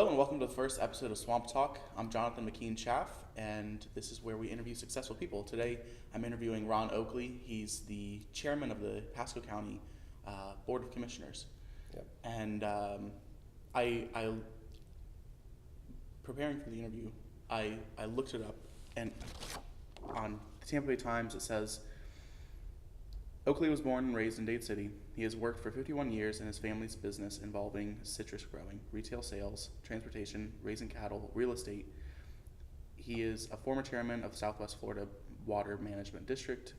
Hello and welcome to the first episode of Swamp Talk. I'm Jonathan McKean Chaff, and this is where we interview successful people. Today, I'm interviewing Ron Oakley. He's the chairman of the Pasco County Board of Commissioners. Yep. And I preparing for the interview, I looked it up, and on the Tampa Bay Times it says, Oakley was born and raised in Dade City. He has worked for 51 years in his family's business involving citrus growing, retail sales, transportation, raising cattle, real estate. He is a former chairman of the Southwest Florida Water Management District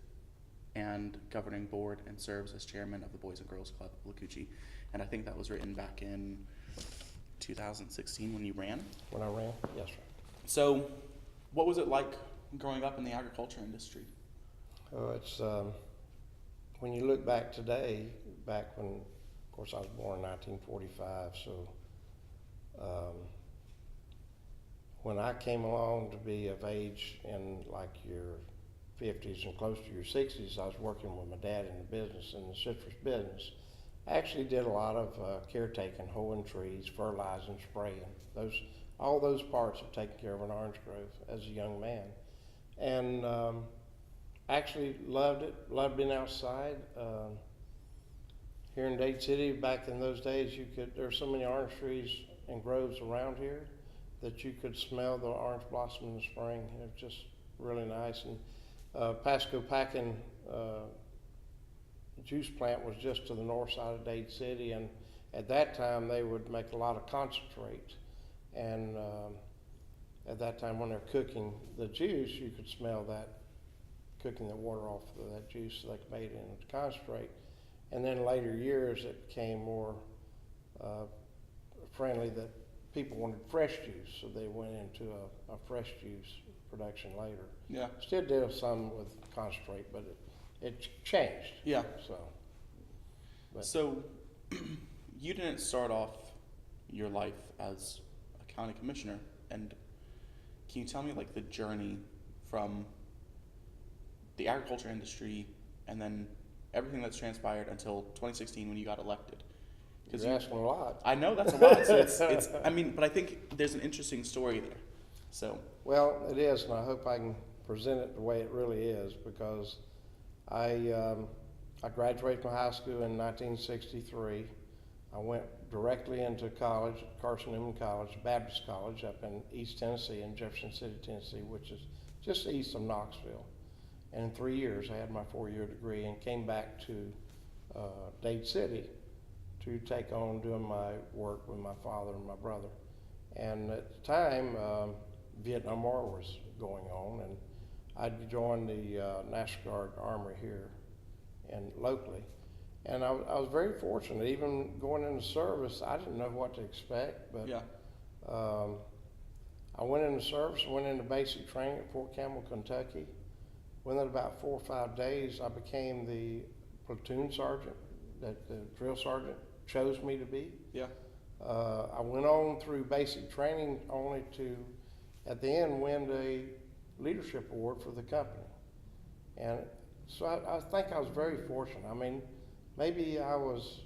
and governing board, and serves as chairman of the Boys and Girls Club of Lacucci. And I think that was written back in 2016 when you ran. When I ran? Yes, sir. So what was it like growing up in the agriculture industry? Oh, it's when you look back today, back when, of course, I was born in 1945, so when I came along to be of age in like your 50s and close to your 60s, I was working with my dad in the business, in the citrus business. I actually did a lot of caretaking, hoeing trees, fertilizing, spraying, all those parts of taking care of an orange grove as a young man. And actually loved it, loved being outside. Here in Dade City, back in those days, there's so many orange trees and groves around here that you could smell the orange blossom in the spring. It was just really nice. And Pasco packing juice plant was just to the north side of Dade City, and at that time they would make a lot of concentrate. And at that time when they're cooking the juice, you could smell that, cooking the water off of that juice, so they could make it into concentrate. And then later years it became more friendly that people wanted fresh juice, so they went into a fresh juice production later. Yeah. Still did some with concentrate, but it changed. Yeah. So you didn't start off your life as a county commissioner, and can you tell me like the journey from the agriculture industry and then everything that's transpired until 2016 when you got elected? Because you're asking a lot. I know that's a lot. So it's I mean, but I think there's an interesting story there. So well, it is, and I hope I can present it the way it really is, because I graduated from high school in 1963. I went directly into college, Carson Newman College, Baptist College, up in East Tennessee, in Jefferson City, Tennessee, which is just east of Knoxville. And in 3 years, I had my 4-year degree and came back to Dade City to take on doing my work with my father and my brother. And at the time, Vietnam War was going on, and I'd joined the National Guard Armory here and locally. And I was very fortunate. Even going into service, I didn't know what to expect, but yeah. I went into service, went into basic training at Fort Campbell, Kentucky. Within about 4 or 5 days, I became the platoon sergeant that the drill sergeant chose me to be. Yeah. I went on through basic training only to, at the end, win a leadership award for the company. And so I think I was very fortunate. I mean, maybe I was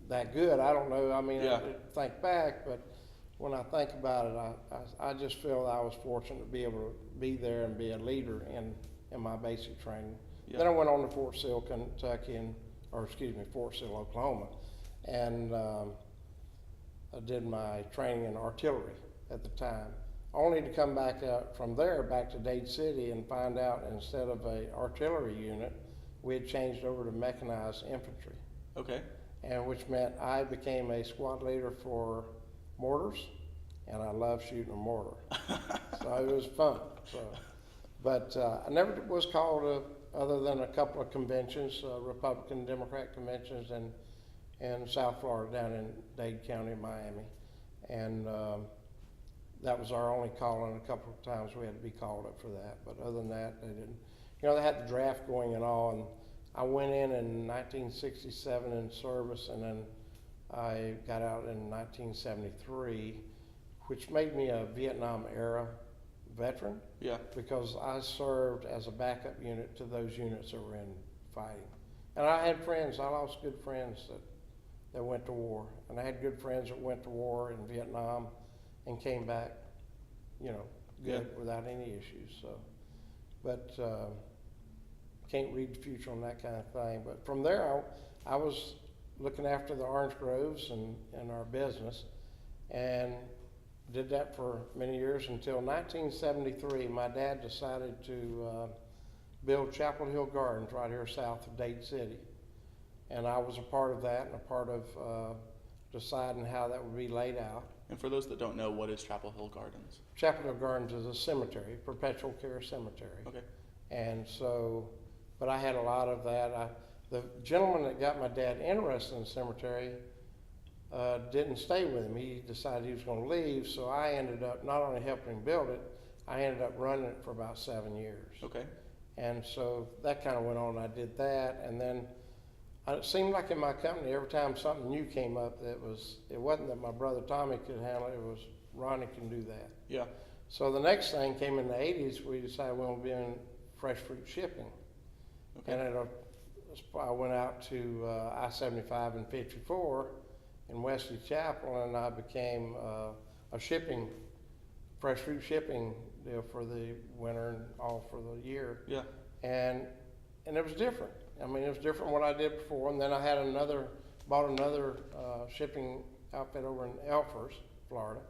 that good. I don't know. I mean, yeah. I think back, but when I think about it, I just feel I was fortunate to be able to be there and be a leader in my basic training. Yeah. Then I went on to Fort Sill, Kentucky, Fort Sill, Oklahoma, and I did my training in artillery at the time, only to come back out from there back to Dade City and find out instead of a artillery unit, we had changed over to mechanized infantry. Okay. And which meant I became a squad leader for mortars, and I love shooting a mortar. So it was fun. But I never was called other than a couple of conventions, Republican, Democrat conventions in South Florida, down in Dade County, Miami. And that was our only calling. A couple of times we had to be called up for that. But other than that, they didn't. You know, they had the draft going and all. And I went in 1967 in service, and then I got out in 1973, which made me a Vietnam era veteran. Yeah. Because I served as a backup unit to those units that were in fighting. And I had friends, I lost good friends that went to war. And I had good friends that went to war in Vietnam. and came back, good without any issues. So, but can't read the future on that kind of thing. But from there, I was looking after the orange groves and our business, and did that for many years until 1973. My dad decided to build Chapel Hill Gardens right here south of Dade City. And I was a part of that and a part of deciding how that would be laid out. And for those that don't know, what is Chapel Hill Gardens? Chapel Hill Gardens is a cemetery, perpetual care cemetery. Okay. And so, but I had a lot of that. The gentleman that got my dad interested in the cemetery didn't stay with him. He decided he was going to leave, so I ended up not only helping him build it, I ended up running it for about 7 years. Okay. And so that kind of went on. I did that, and then it seemed like in my company, every time something new came up, it wasn't that my brother Tommy could handle it, it was Ronnie can do that. Yeah. So the next thing came in the 80s, we decided we want to be in fresh fruit shipping. Okay. And I went out to I-75 and 54 in Wesley Chapel, and I became a fresh fruit shipping deal for the winter and all for the year. Yeah. And it was different. I mean, it was different what I did before. And then I had bought another shipping outfit over in Elfers, Florida,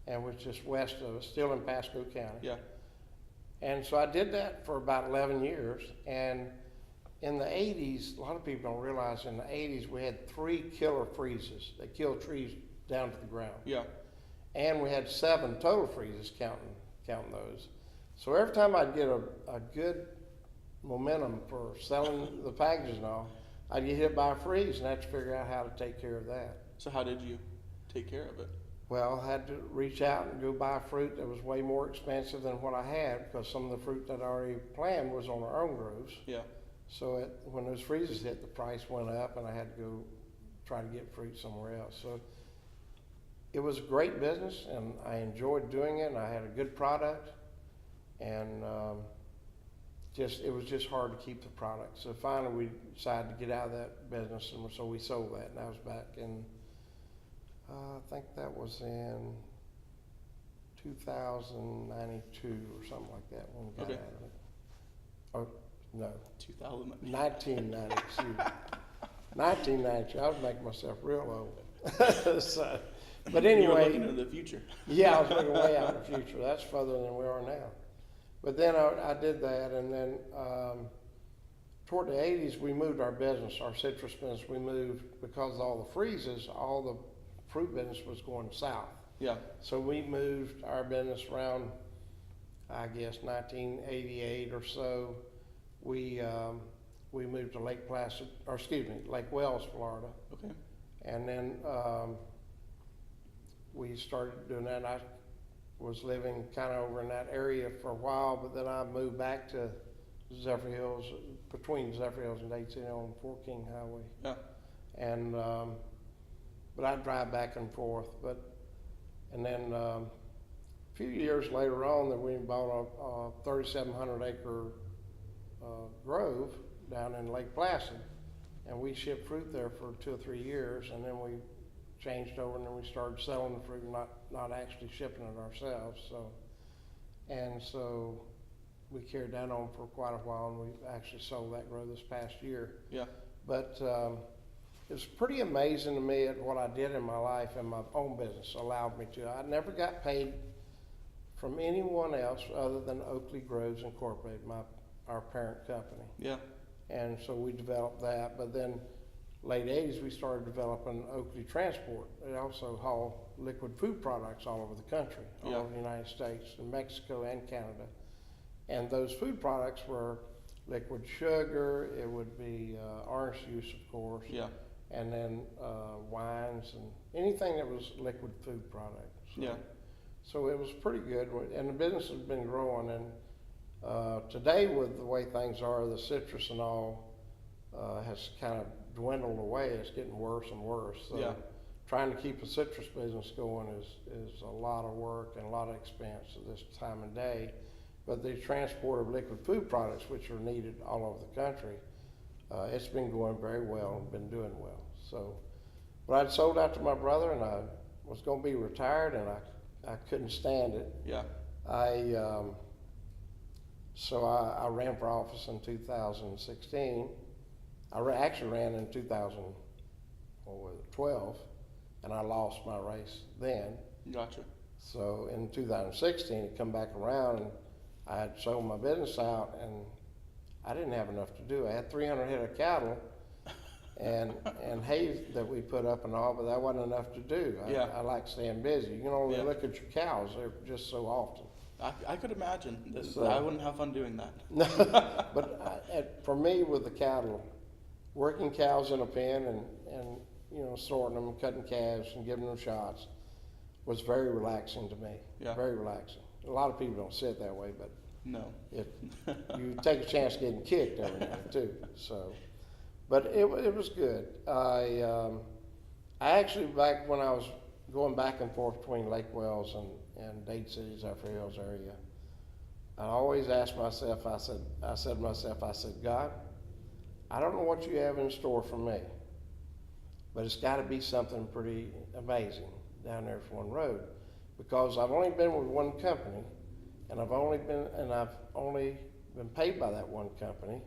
and was just west of us, still in Pasco County. Yeah. And so I did that for about 11 years. And in the 80s, a lot of people don't realize in the 80s we had 3 killer freezes that killed trees down to the ground. Yeah. And we had 7 total freezes, counting those. So every time I'd get a good momentum for selling the packages and all, I'd get hit by a freeze and have to figure out how to take care of that. So how did you take care of it? Well, I had to reach out and go buy fruit that was way more expensive than what I had, because some of the fruit that I already planned was on our own groves. Yeah. So when those freezes hit, the price went up and I had to go try to get fruit somewhere else. So it was a great business and I enjoyed doing it, and I had a good product, and it was just hard to keep the product. So finally we decided to get out of that business, and so we sold that, and that was back in, I think that was in 2092 or something like that when we got Okay. out of it. Oh, no. 2000. 1990, excuse me. 1990, I was making myself real old. So, but anyway. You were looking into the future. Yeah, I was looking way out in the future. That's further than we are now. But then I did that, and then toward the 80s, we moved our business, our citrus business. We moved because of all the freezes, all the fruit business was going south. Yeah. So we moved our business around, I guess, 1988 or so. We moved to Lake Wells, Florida. Okay. And then we started doing that. I was living kind of over in that area for a while, but then I moved back to Zephyr Hills, between Zephyr Hills and Dade City on Fort King Highway. Yeah. And but I'd drive back and forth. And then a few years later on, that we bought a 3,700 acre grove down in Lake Placid, and we shipped fruit there for 2 or 3 years, and then we changed over, and then we started selling the fruit, not actually shipping it ourselves. So we carried that on for quite a while, and we actually sold that grove this past year. Yeah. But it was pretty amazing to me at what I did in my life, and my own business allowed me to. I never got paid from anyone else other than Oakley Groves Incorporated, our parent company. Yeah. And so we developed that, but then late 80s we started developing Oakley Transport. They also haul liquid food products all over the country, all over the United States, and Mexico and Canada. And those food products were liquid sugar, it would be orange juice, of course, Yeah. and then wines and anything that was liquid food products. So, Yeah. so it was pretty good, and the business has been growing. And today, with the way things are, the citrus and all has kind of dwindled away. It's getting worse and worse. So Yeah. trying to keep a citrus business going is a lot of work and a lot of expense at this time of day. But the transport of liquid food products, which are needed all over the country, it's been going very well and been doing well. So, but I'd sold out to my brother, and I was going to be retired, and I I couldn't stand it. Yeah. So I ran for office in 2016. Actually ran in 2012, and I lost my race then. Gotcha. So in 2016, it come back around, and I had sold my business out, and I didn't have enough to do. I had 300 head of cattle and hay that we put up and all, but that wasn't enough to do. I like staying busy. You can only look at your cows; they're just so often. I could imagine. So, I wouldn't have fun doing that. But for me, with the cattle, working cows in a pen and sorting them, cutting calves, and giving them shots was very relaxing to me. Yeah. Very relaxing. A lot of people don't see it that way, but No. you take a chance of getting kicked every now and too. So, but it was good. I actually, back when I was going back and forth between Lake Wells and Dade City, Zephyr Hills area, I always asked myself, I said to myself, God, I don't know what you have in store for me, but it's got to be something pretty amazing down there for one road, because I've only been with one company, and I've only been paid by that one company,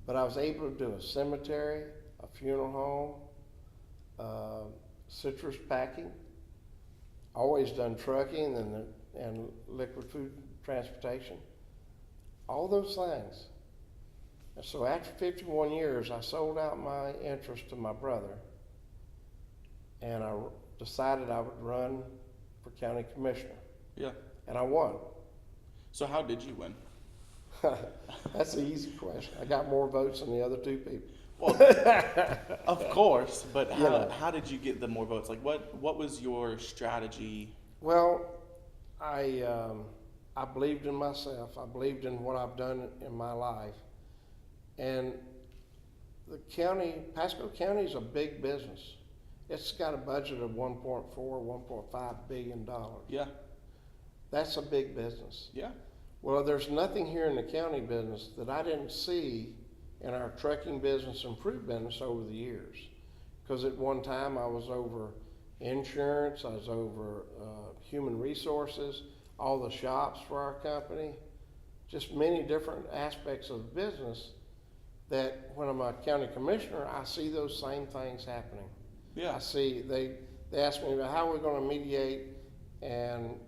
but I was able to do a cemetery, a funeral home, citrus packing, always done trucking and liquid food transportation, all those things. And so after 51 years, I sold out my interest to my brother, and I decided I would run for county commissioner. Yeah. And I won. So how did you win? That's an easy question. I got more votes than the other two people. Well, of course, but how did you get the more votes? Like, what was your strategy? Well, I believed in myself. I believed in what I've done in my life. And the county, Pasco County, is a big business. It's got a budget of $1.5 billion. Yeah. That's a big business. Yeah. Well, there's nothing here in the county business that I didn't see in our trucking business and fruit business over the years. Because at one time I was over insurance, I was over human resources, all the shops for our company, just many different aspects of the business that when I'm a county commissioner, I see those same things happening. Yeah. I see, they ask me about how we're going to mediate and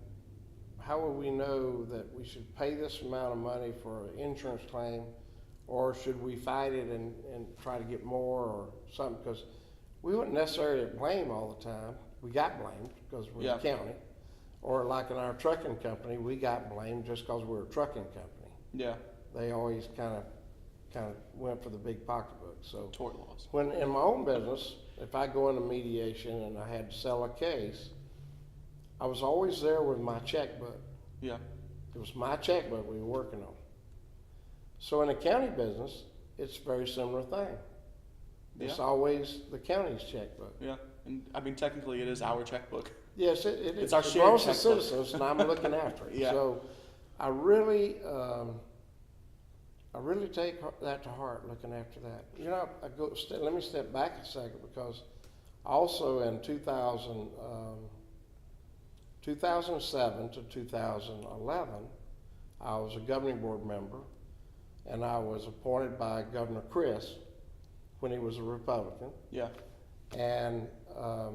how will we know that we should pay this amount of money for an insurance claim, or should we fight it and try to get more or something? Because we wouldn't necessarily blame all the time. We got blamed because we're the county. Or like in our trucking company, we got blamed just because we're a trucking company. Yeah. They always kind of went for the big pocketbook. So Tort laws. when in my own business, if I go into mediation and I had to sell a case, I was always there with my checkbook. Yeah. It was my checkbook we were working on. So in a county business, it's a very similar thing. It's always the county's checkbook. Yeah. And I mean, technically, it is our checkbook. Yes, it's our it shared belongs to checkbook. citizens, and I'm looking after it. Yeah. So I really take that to heart, looking after that. You know, let me step back a second, because also in 2007 to 2011, I was a governing board member, and I was appointed by Governor Chris when he was a Republican. Yeah. And of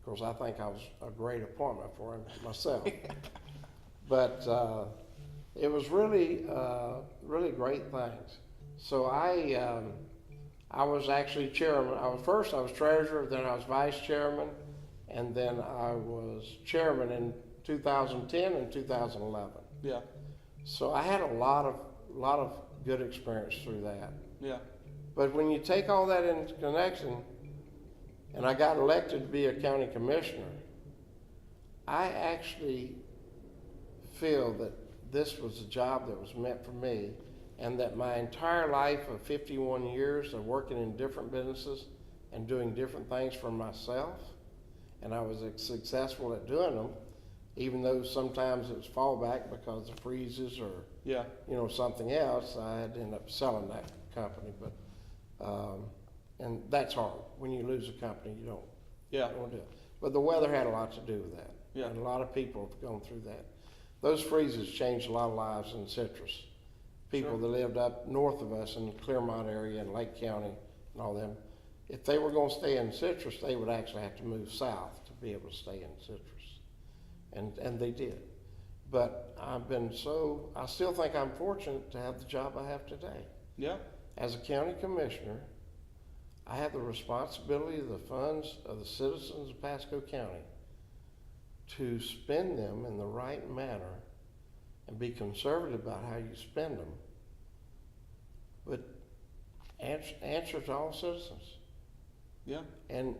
course, I think I was a great appointment for him myself. But it was really, really great things. So I was actually chairman. I was treasurer, then I was vice chairman, and then I was chairman in 2010 and 2011. Yeah. So I had a lot of good experience through that. Yeah. But when you take all that into connection, and I got elected to be a county commissioner, I actually feel that this was a job that was meant for me, and that my entire life of 51 years of working in different businesses and doing different things for myself, and I was successful at doing them, even though sometimes it was fallback because of freezes or something else. I had to end up selling that company, but and that's hard. When you lose a company, you don't want to do it. But the weather had a lot to do with that. Yeah. And a lot of people have gone through that. Those freezes changed a lot of lives in Citrus. People Sure. that lived up north of us in the Clermont area and Lake County and all them, if they were going to stay in Citrus, they would actually have to move south to be able to stay in Citrus. And they did. But I still think I'm fortunate to have the job I have today. Yeah. As a county commissioner, I have the responsibility of the funds of the citizens of Pasco County to spend them in the right manner and be conservative about how you spend them, but answer to all citizens. Yeah. And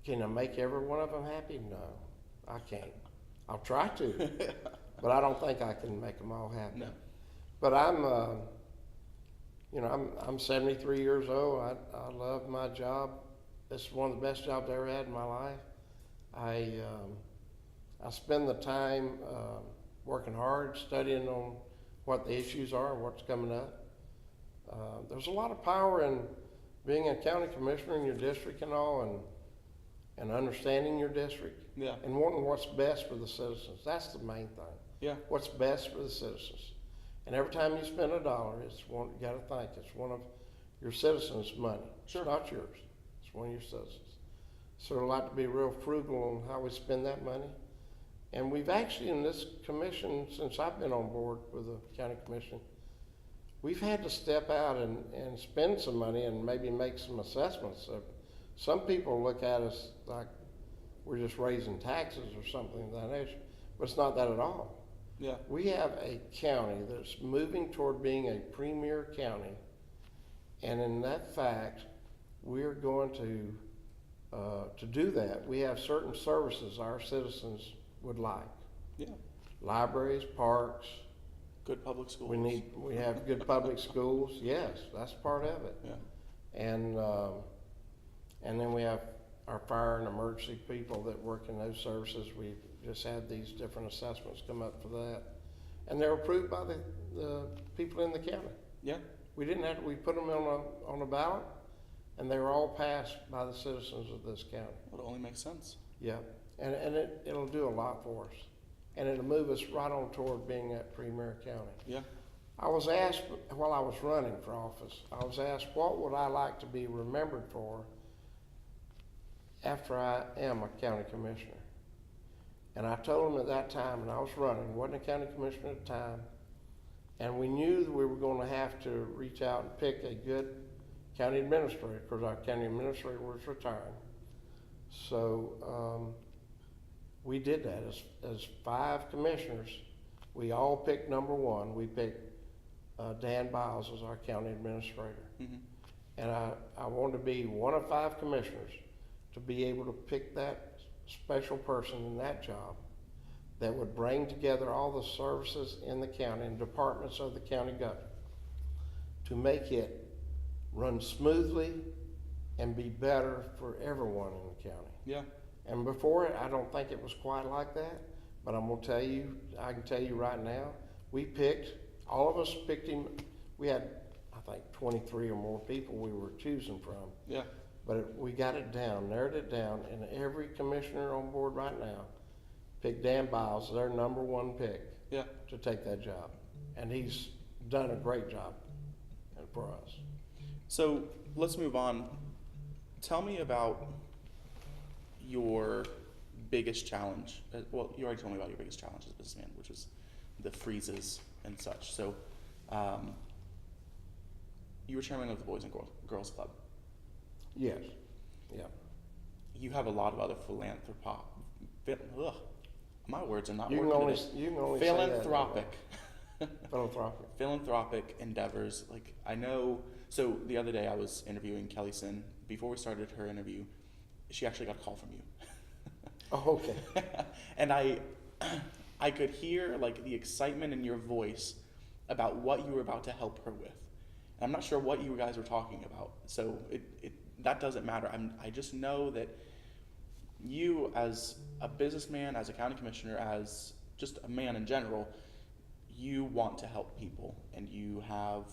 can I make every one of them happy? No, I can't. I'll try to, but I don't think I can make them all happy. No. But I'm 73 years old. I love my job. It's one of the best jobs I ever had in my life. I spend the time working hard, studying on what the issues are and what's coming up. There's a lot of power in being a county commissioner in your district and all, and understanding your district. Yeah. And wanting what's best for the citizens. That's the main thing. Yeah. What's best for the citizens. And every time you spend $1, you got to think it's one of your citizens' money. Sure. It's not yours. It's one of your citizens. So I'd like to be real frugal on how we spend that money. And we've actually, in this commission, since I've been on board with the county commission, we've had to step out and spend some money and maybe make some assessments. So some people look at us like we're just raising taxes or something of that nature, but it's not that at all. Yeah. We have a county that's moving toward being a premier county, and in that fact, we're going to do that. We have certain services our citizens would like. Yeah. Libraries, parks. Good public schools. We have good public schools. Yes, that's part of it. Yeah. And then we have our fire and emergency people that work in those services. We've just had these different assessments come up for that. And they're approved by the people in the county. Yeah. We put them on a ballot, and they were all passed by the citizens of this county. Well, it only makes sense. Yeah, and it'll do a lot for us. And it'll move us right on toward being that premier county. Yeah. I was asked, while I was running for office, what would I like to be remembered for after I am a county commissioner? And I told them at that time, and I was running, wasn't a county commissioner at the time, and we knew that we were going to have to reach out and pick a good county administrator, because our county administrator was retiring. So we did that as 5 commissioners. We all picked number 1. We picked Dan Biles as our county administrator. Mm-hmm. And I wanted to be one of 5 commissioners to be able to pick that special person in that job that would bring together all the services in the county and departments of the county government to make it run smoothly and be better for everyone in the county. Yeah. And before it, I don't think it was quite like that, but I'm gonna tell you, I can tell you right now, all of us picked him. We had, I think, 23 or more people we were choosing from. Yeah. But we got it down, narrowed it down, and every commissioner on board right now picked Dan Biles, their number 1 pick, Yeah. to take that job. And he's done a great job for us. So let's move on. Tell me about your biggest challenge. Well, you already told me about your biggest challenge as a businessman, which was the freezes and such. So you were chairman of the Boys and Girls Club. Yes. Yeah. You have a lot of other my words are not You can working only, today. you can only Philanthropic. say that. Philanthropic. Philanthropic endeavors. Like, I know, so the other day I was interviewing Kelly Sin. Before we started her interview, she actually got a call from you. Oh, okay. And I could hear like the excitement in your voice about what you were about to help her with. And I'm not sure what you guys were talking about, so that doesn't matter. I just know that you, as a businessman, as a county commissioner, as just a man in general, you want to help people, and you have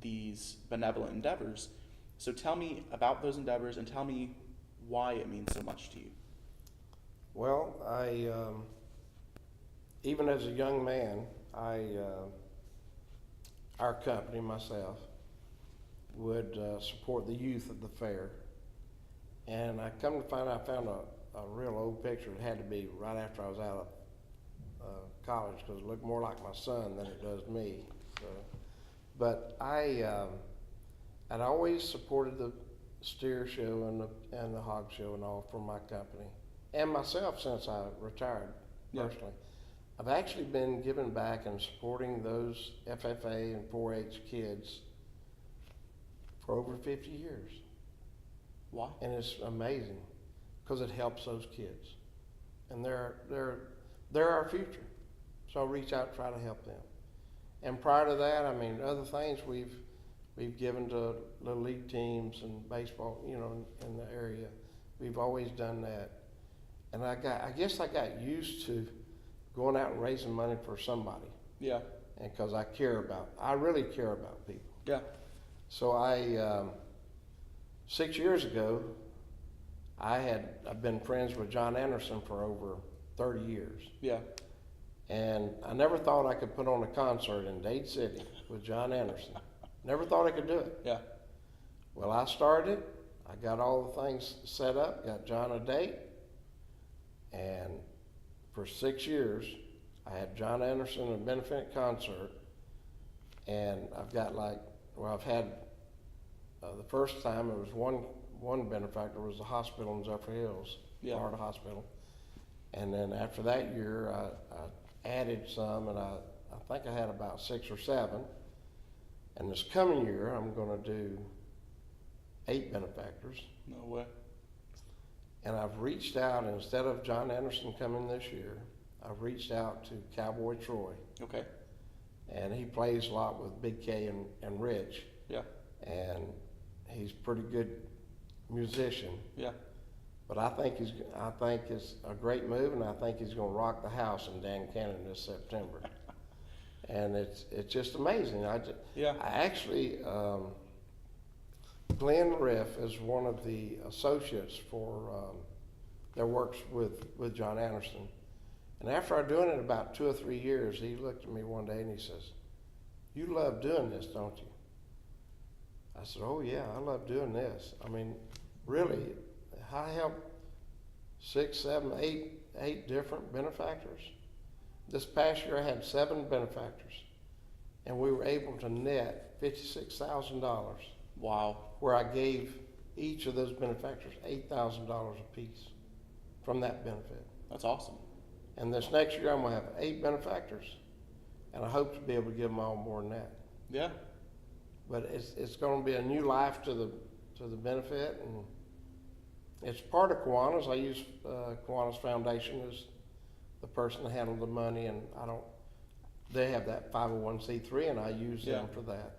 these benevolent endeavors. So tell me about those endeavors, and tell me why it means so much to you. Well, even as a young man, our company, myself, would support the youth at the fair. And I come to find out, I found a real old picture. It had to be right after I was out of college, because it looked more like my son than it does me. So, but I'd always supported the steer show and the hog show and all for my company, and myself since I retired personally. I've actually been giving back and supporting those FFA and 4-H kids for over 50 years. Wow. And it's amazing because it helps those kids, and they're our future. So I reach out and try to help them. And prior to that, I mean, other things we've given to little league teams and baseball, you know, in the area. We've always done that. And I guess I got used to going out and raising money for somebody. Yeah. And because I really care about people. Yeah. So I've been friends with John Anderson for over 30 years. Yeah. And I never thought I could put on a concert in Dade City with John Anderson. Never thought I could do it. Yeah. Well, I started it. I got all the things set up, got John a date, and for 6 years, I had John Anderson a benefit concert, and I've got I've had the first time it was one benefactor was the hospital in Zephyr Hills, Florida Hospital, and then after that year, I added some, and I think I had about 6 or 7. And this coming year, I'm going to do 8 benefactors. No way. And I've reached out, instead of John Anderson coming this year, I've reached out to Cowboy Troy. Okay. And he plays a lot with Big K and Rich. Yeah. And he's a pretty good musician. Yeah. But I think it's a great move, and I think he's going to rock the house in Dan Cannon this September. And it's just amazing. I actually, Glenn Riff is one of the associates that works with John Anderson. And after I doing it about 2 or 3 years, he looked at me one day and he says, "You love doing this, don't you?" I said, "Oh yeah, I love doing this. I mean, really, I helped 6, 7, 8 different benefactors. This past year I had 7 benefactors, and we were able to net $56,000. Wow. Where I gave each of those benefactors $8,000 apiece from that benefit. That's awesome. And this next year I'm going to have 8 benefactors, and I hope to be able to give them all more than that. Yeah. But it's going to be a new life to the benefit, and it's part of Kiwanis. I use Kiwanis Foundation as the person to handle the money, and they have that 501c3, and I use them for that.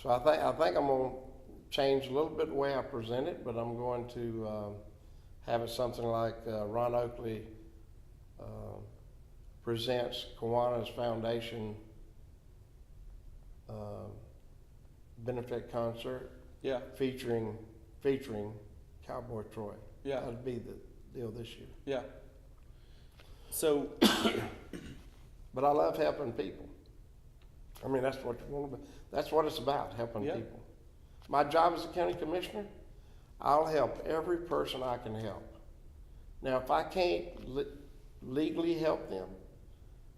So I think I'm going to change a little bit the way I present it, but I'm going to have it something like Ron Oakley presents Kiwanis Foundation benefit concert. Yeah. Featuring Cowboy Troy. Yeah. That'd be the deal this year. Yeah. So, but I love helping people. I mean, that's what you want to be. That's what it's about, helping people. My job as a county commissioner, I'll help every person I can help. Now, if I can't legally help them,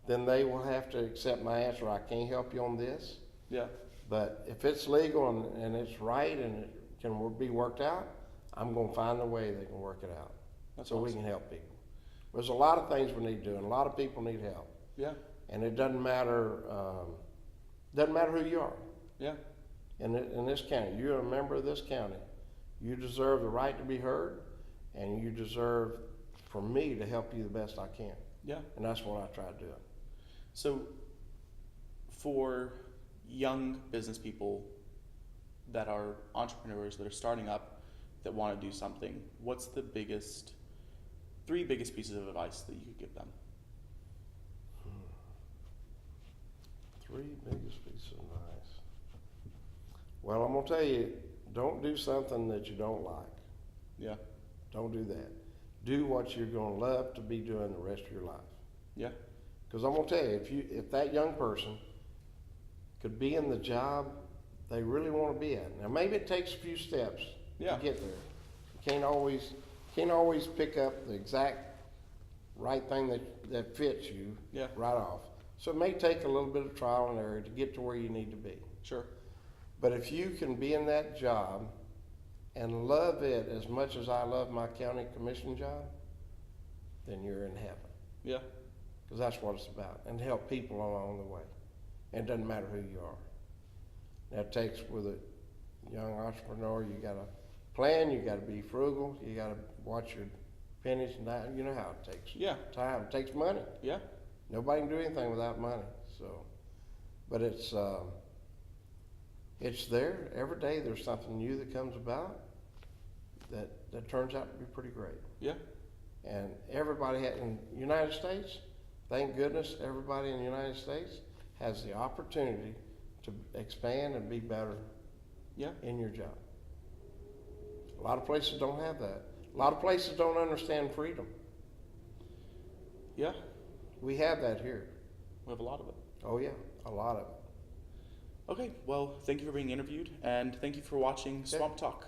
then they will have to accept my answer. I can't help you on this. Yeah. But if it's legal and it's right and it can be worked out, I'm going to find a way they can work it out. That's so awesome. We can help people. There's a lot of things we need to do, and a lot of people need help. Yeah. And it doesn't matter who you are. Yeah. In this county, you're a member of this county. You deserve the right to be heard, and you deserve for me to help you the best I can. Yeah. And that's what I try to do. So, for young business people that are entrepreneurs that are starting up that want to do something, what's the 3 biggest pieces of advice that you could give them? 3 biggest pieces of advice. Well, I'm gonna tell you, don't do something that you don't like. Yeah. Don't do that. Do what you're going to love to be doing the rest of your life. Yeah. Because I'm going to tell you, if that young person could be in the job they really want to be at. Now, maybe it takes a few steps Yeah. to get there. You can't always pick up the exact right thing that fits you Yeah. right off. So it may take a little bit of trial and error to get to where you need to be. Sure. But if you can be in that job and love it as much as I love my county commission job, then you're in heaven. Yeah. Because that's what it's about, and help people along the way. And it doesn't matter who you are. Now it takes, with a young entrepreneur, you got to plan, you got to be frugal, you got to watch your pennies and that. You know how it takes Yeah. time. It takes money. Yeah. Nobody can do anything without money. So, but it's there every day. There's something new that comes about that turns out to be pretty great. Yeah. And everybody in the United States, thank goodness, everybody in the United States has the opportunity to expand and be better. Yeah. In your job. A lot of places don't have that. A lot of places don't understand freedom. Yeah. We have that here. We have a lot of it. Oh yeah, a lot of it. Okay. Well, thank you for being interviewed, and thank you for watching Swamp Talk.